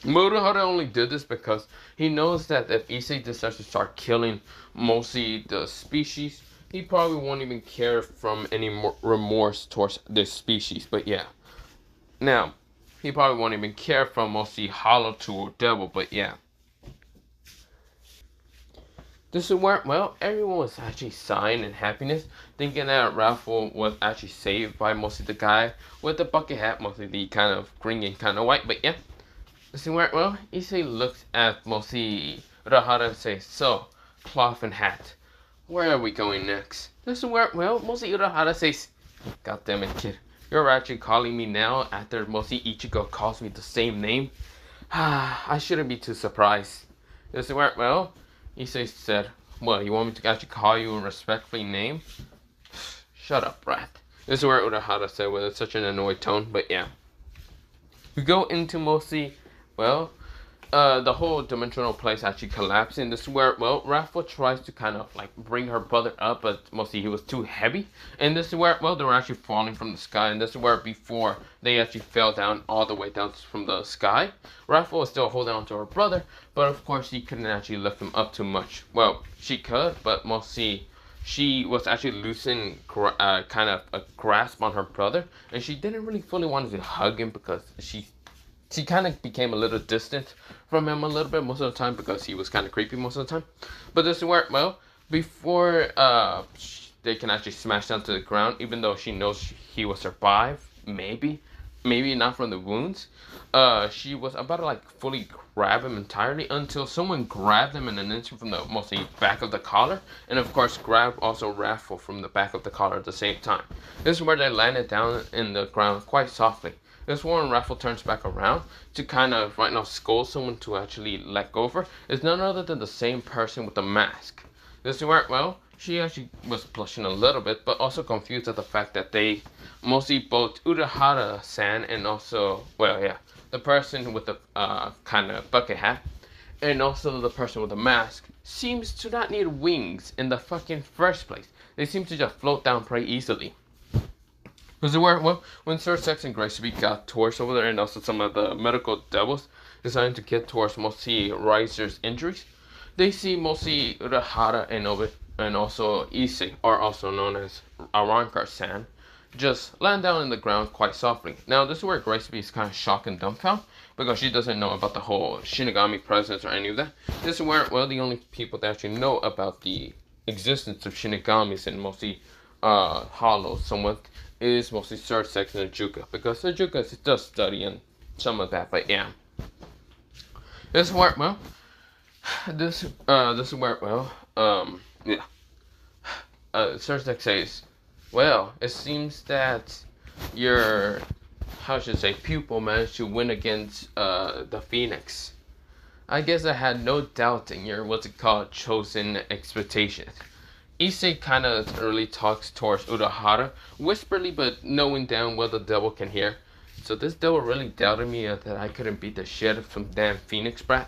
Urahara only did this because he knows that if Issei decides to start killing mostly the species, he probably won't even care from any more remorse towards this species. But yeah. Now, he probably won't even care from mostly Hollow to Devil, but yeah. This is where, well, everyone was actually sighing in happiness, thinking that Raffle was actually saved by mostly the guy with the bucket hat, mostly the kind of green and kind of white, but yeah. This is where, well, Issei looks at mostly Urahara and says, so, cloth and hat, where are we going next? This is where, well, mostly Urahara says, God damn it, kid, you're actually calling me now after mostly Ichigo calls me the same name? I shouldn't be too surprised. This is where, well, Issei said, well, you want me to actually call you a respectful name? Shut up, brat. This is where Urahara said with such an annoyed tone, but yeah. We go into mostly, well, the whole dimensional place actually collapsing. This is where, well, Raffle tries to kind of like bring her brother up, but mostly he was too heavy. And this is where, well, they were actually falling from the sky. And this is where before they actually fell down all the way down from the sky, Raffle was still holding on to her brother, but of course she couldn't actually lift him up too much. Well, she could, but mostly she was actually loosening kind of a grasp on her brother, and she didn't really fully want to hug him because she kind of became a little distant from him a little bit most of the time because he was kind of creepy most of the time. But this is where, well, before they can actually smash down to the ground, even though she knows he will survive, maybe not from the wounds, she was about to like fully grab him entirely until someone grabbed him in an instant from the mostly back of the collar, and of course grabbed also Raffle from the back of the collar at the same time. This is where they landed down in the ground quite softly. This one, Raffle turns back around to kind of right now scold someone to actually let go of her. It's none other than the same person with the mask. This is where, well, she actually was blushing a little bit, but also confused at the fact that they, mostly both Urahara-san and also, well, yeah, the person with the kind of bucket hat, and also the person with the mask, seems to not need wings in the fucking first place. They seem to just float down pretty easily. Because well, when Sir Sex and Gracie got towards over there, and also some of the medical devils decided to get towards mostly Riser's injuries, they see mostly Urahara and also Issei, or also known as Arrancer-san, just land down in the ground quite softly. Now, this is where Gracie is kind of shocked and dumbfounded because she doesn't know about the whole Shinigami presence or any of that. This is where, well, the only people that actually know about the existence of Shinigamis and mostly Hollows somewhat is mostly Sir Sex and Ajuka, because Ajuka does study and some of that, but yeah. This is where, well, this is where, well, yeah. Sir Sex says, well, it seems that your, how should I say, pupil managed to win against the Phoenix. I guess I had no doubt in your, what's it called, chosen expectations. Issei kind of early talks towards Urahara, whisperly but knowing damn well the devil can hear. So this devil really doubted me that I couldn't beat the shit out of some damn Phoenix brat.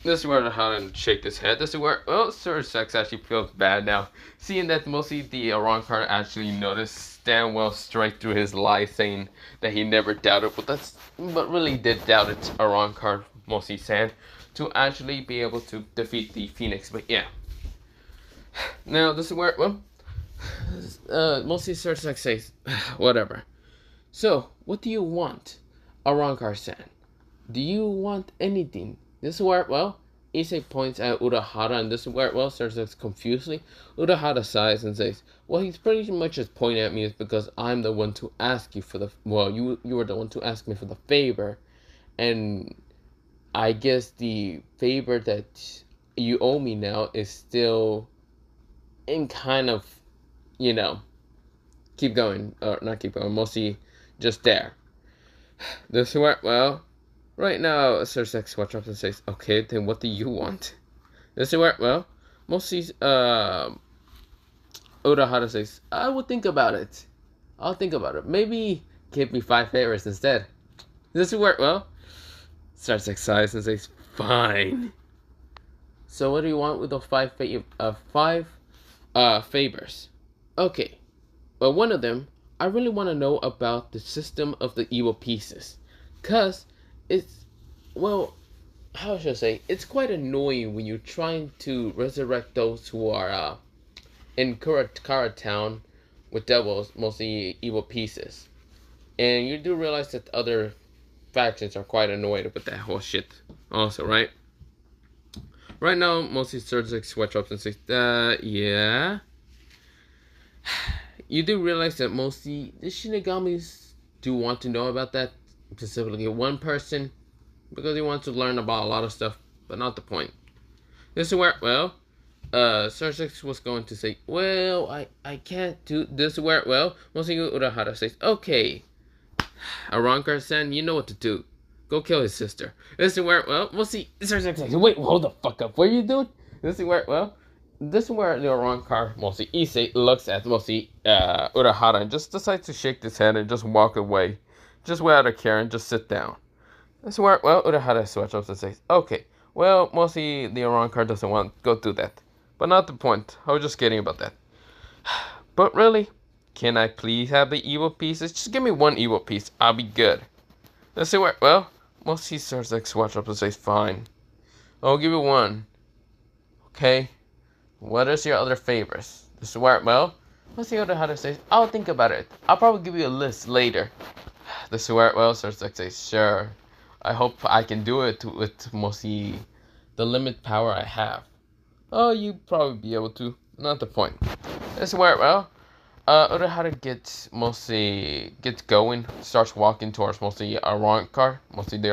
This is where Urahara shaked his head. This is where, well, Sir Sex actually feels bad now, seeing that mostly the Arrancer actually noticed damn well straight through his lie, saying that he never doubted, but really did doubt it, Arrancer mostly said, to actually be able to defeat the Phoenix. But yeah. Now, this is where, well, mostly Sir Sex says, whatever. So, what do you want, Arrancar-san? Do you want anything? This is where, well, Issei points at Urahara, and this is where, well, Sir Sex confusedly. Urahara sighs and says, well, he's pretty much just pointing at me is because I'm the one to ask you for the, well, you were the one to ask me for the favor, and I guess the favor that you owe me now is still in kind of, you know, keep going, or not keep going, mostly just there. This is where, well, right now, Sir Sex watches up and says, okay, then what do you want? This is where, well, mostly, Urahara says, I will think about it. I'll think about it. Maybe give me 5 favors instead. This is where, well, Sir Sex sighs and says, fine. So what do you want with the 5 favors? Okay. Well, one of them, I really want to know about the system of the evil pieces. Because it's, well, how should I say? It's quite annoying when you're trying to resurrect those who are in Kara Town with devils, mostly evil pieces. And you do realize that other factions are quite annoyed with that whole shit. Also, right? Right now, mostly Surgex switch ups and says, yeah. You do realize that mostly the Shinigamis do want to know about that. Specifically, one person, because he wants to learn about a lot of stuff, but not the point. This is where, well, Surgex was going to say, well, I can't do this where, well, mostly Urahara says, okay, Arrancer-san, you know what to do. Go kill his sister. This is where, well, we'll see. Wait, hold the fuck up. What are you doing? This is where, well, this is where the Arrancer, mostly Issei, looks at mostly Urahara and just decides to shake his head and just walk away. Just without a care and just sit down. This is where, well, Urahara switches up and says, okay, well, mostly the Arrancer doesn't want to go through that. But not the point. I was just kidding about that. But really, can I please have the evil pieces? Just give me one evil piece. I'll be good. Let's see where, well, mostly starts like swatch up and says, fine. I'll give you one. Okay. What is your other favors? This is where, well, let's see how to say, I'll think about it. I'll probably give you a list later. This is where, well, starts like say, sure. I hope I can do it with mostly the limit power I have. Oh, you probably be able to. Not the point. This is where, well, Urahara gets going, starts walking towards mostly the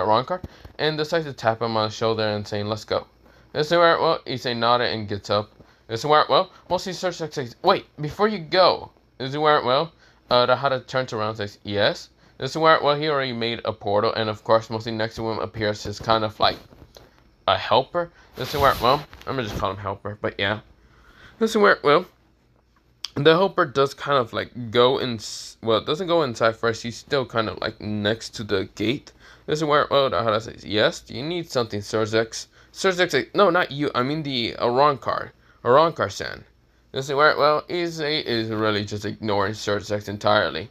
Arrancer, and decides to tap him on the shoulder and saying, let's go. This is where, well, Issei nodded and gets up. This is where, well, mostly starts to say, wait, before you go. This is where, well, Urahara turns around and says, yes. This is where, well, he already made a portal, and of course, mostly next to him appears his kind of like a helper. This is where, well, I'm gonna just call him helper, but yeah. This is where, well, the helper does kind of like go in, well, it doesn't go inside first, he's still kind of like next to the gate. This is where, well, Urahara says, yes, do you need something, Surgex? Surgex says, no, not you, I mean the Arrancer-san. This is where, well, Issei is really just ignoring Surgex entirely.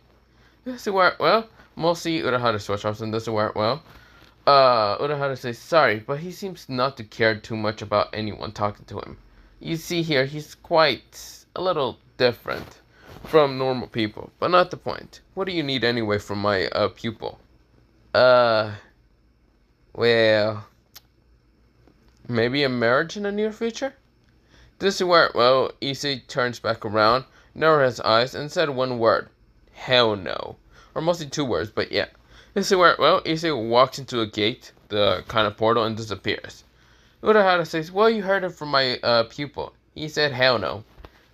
This is where, well, mostly Urahara switch ups, and this is where, well, Urahara says sorry, but he seems not to care too much about anyone talking to him. You see here, he's quite a little different from normal people, but not the point. What do you need anyway from my pupil? Well, maybe a marriage in the near future? This is where, well, Issei turns back around, narrowed his eyes, and said one word. Hell no. Or mostly two words, but yeah. This is where, well, Issei walks into a gate, the kind of portal, and disappears. Urahara says, well, you heard it from my pupil. He said hell no.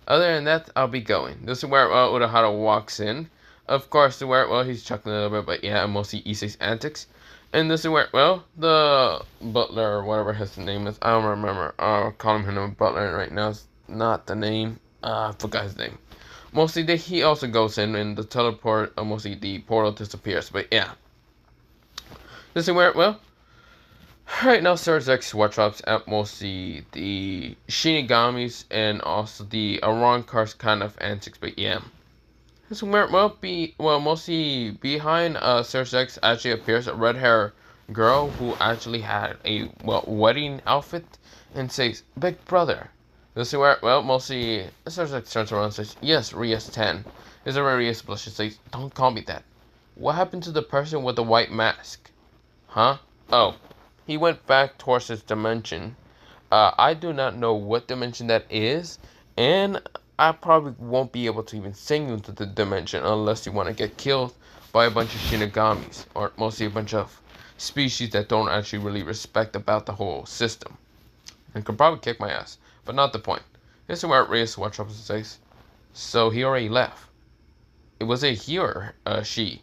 Other than that, I'll be going. This is where, well, Urahara walks in. Of course, this is where, well, he's chuckling a little bit, but yeah, mostly Issei's antics. And this is where, well, the butler, or whatever his name is, I don't remember. I'll call him a butler right now. It's not the name. I forgot his name. Mostly, he also goes in, and the teleport, mostly the portal disappears, but yeah. This is where, well, right now Surgex workshops at mostly the Shinigamis and also the Arrancer's kind of antics, but yeah. This is where, well, mostly behind Surgex actually appears a red hair girl who actually had a, well, wedding outfit and says, big brother. This is where, well, mostly Surgex turns around and says, yes, Rias 10. This is where Rias blushes and says, don't call me that. What happened to the person with the white mask? Huh? Oh, he went back towards his dimension. I do not know what dimension that is, and I probably won't be able to even send you to the dimension unless you want to get killed by a bunch of Shinigamis, or mostly a bunch of species that don't actually really respect about the whole system. And could probably kick my ass, but not the point. This is where Reyes watch up and says, so he already left. It was a he or a she.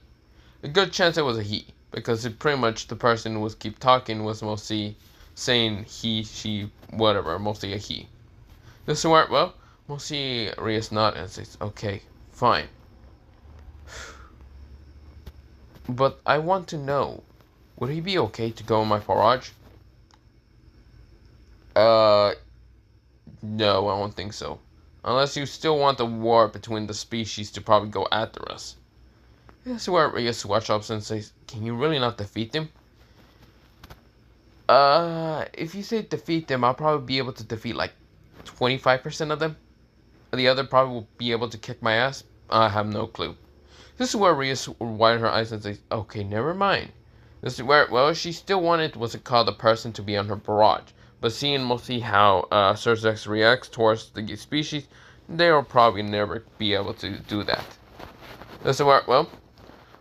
A good chance it was a he, because it pretty much the person who was keep talking was mostly saying he, she, whatever, mostly a he. This is where, well, mostly Reyes nods and says, okay, fine. But I want to know, would he be okay to go in my barrage? No, I don't think so. Unless you still want the war between the species to probably go after us. This is where Reyes watch up and says, can you really not defeat them? If you say defeat them, I'll probably be able to defeat like 25% of them. The other probably will be able to kick my ass. I have no clue. This is where Reyes widened her eyes and says, okay, never mind. This is where, well, she still wanted, what's it called, the person to be on her barrage. But seeing mostly how Surzex reacts towards the species, they will probably never be able to do that. This is where, well,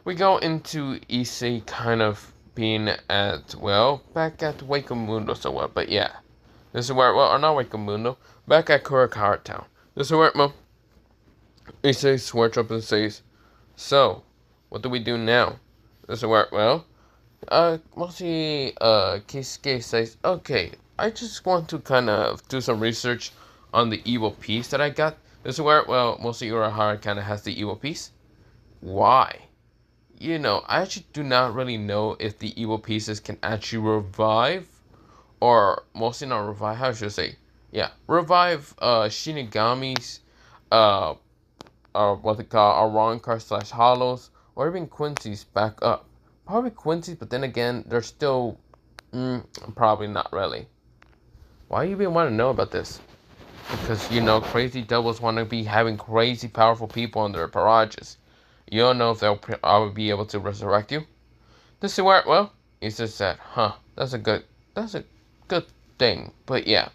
we go into Issei kind of being at, well, back at Wakamundo somewhat, but yeah. This is where, well, or not Wakamundo, back at Kurakara Town. This is where, well, Issei swears up and says, so, what do we do now? This is where, well, mostly, Kisuke says, okay, I just want to kind of do some research on the evil piece that I got. This is where, well, mostly Urahara kind of has the evil piece. Why? You know, I actually do not really know if the evil pieces can actually revive, or mostly not revive, how should I say? Yeah, revive, Shinigami's, what they call Arrancer / Hollows, or even Quincy's back up. Probably Quincy's, but then again, they're still, probably not really. Why you even want to know about this? Because, you know, crazy devils want to be having crazy powerful people on their barrages. You don't know if they'll be able to resurrect you. This is where, well, he just said, huh, that's a good thing. But yeah.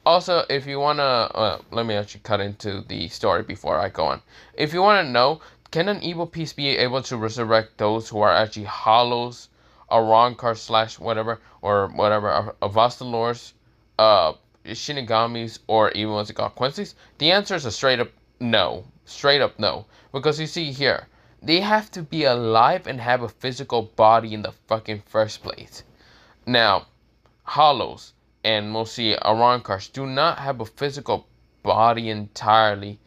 Also, if you want to, let me actually cut into the story before I go on. If you want to know, can an evil piece be able to resurrect those who are actually hollows, Arrancer / whatever, or whatever, Vasto lords, Shinigamis, or even what's it called, Quincy's? The answer is a straight up no. Straight up no. Because you see here, they have to be alive and have a physical body in the fucking first place. Now, hollows and mostly Arrancers do not have a physical body entirely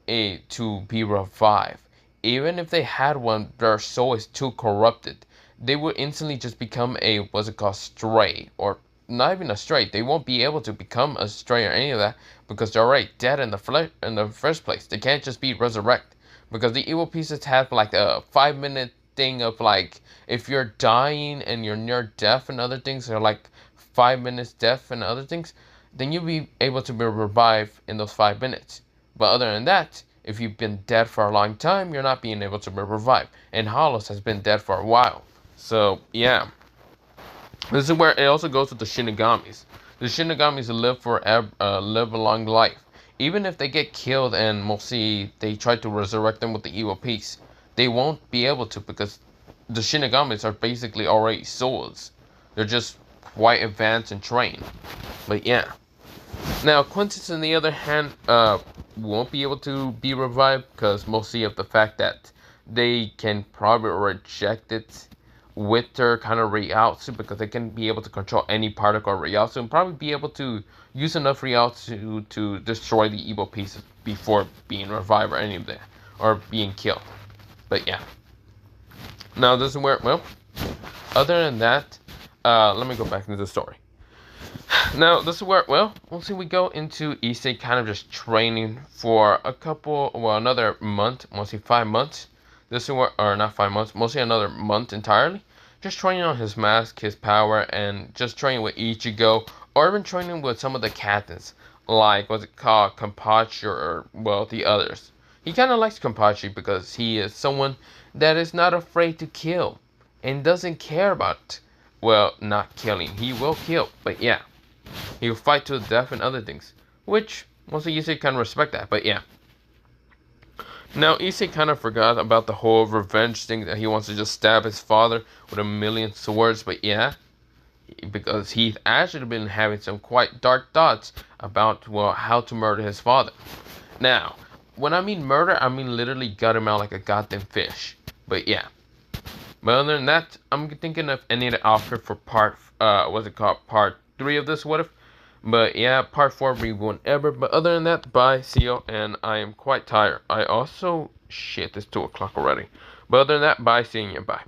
to be revived. Even if they had one, their soul is too corrupted. They would instantly just become a, what's it called, stray. Or not even a stray. They won't be able to become a stray or any of that because they're already dead in the first place. They can't just be resurrected. Because the evil pieces have like a 5-minute thing of like, if you're dying and you're near death and other things, or like 5 minutes death and other things, then you'll be able to be revived in those 5 minutes. But other than that, if you've been dead for a long time, you're not being able to be revived. And Hollows has been dead for a while. So, yeah. This is where it also goes with the Shinigamis. The Shinigamis live forever, live a long life. Even if they get killed and mostly they try to resurrect them with the evil piece, they won't be able to because the Shinigamis are basically already souls. They're just quite advanced and trained. But yeah. Now, Quintus, on the other hand, won't be able to be revived because mostly of the fact that they can probably reject it with their kind of Realsu because they can be able to control any particle of Realsu and probably be able to use enough Realsu to destroy the evil pieces before being revived or any of that, or being killed. But yeah. Now this is where, well, other than that, let me go back into the story. Now this is where, well, we go into Issei kind of just training for another month, mostly 5 months. This is where, or not 5 months, mostly another month entirely. Just training on his mask, his power, and just training with Ichigo, or even training with some of the captains, like what's it called, Kenpachi, or well, the others. He kind of likes Kenpachi because he is someone that is not afraid to kill, and doesn't care about, well, not killing. He will kill, but yeah, he will fight to the death and other things, which mostly Issei kind of respect that, but yeah. Now, Issei kind of forgot about the whole revenge thing that he wants to just stab his father with 1,000,000 swords, but yeah, because he's actually been having some quite dark thoughts about, well, how to murder his father. Now, when I mean murder, I mean literally gut him out like a goddamn fish, but yeah. But other than that, I'm thinking of ending the offer for part 3 of this What If. But yeah, part 4 will be whenever. But other than that, bye, see you, and I am quite tired. I also, shit, it's 2 o'clock already. But other than that, bye, seeing you, bye.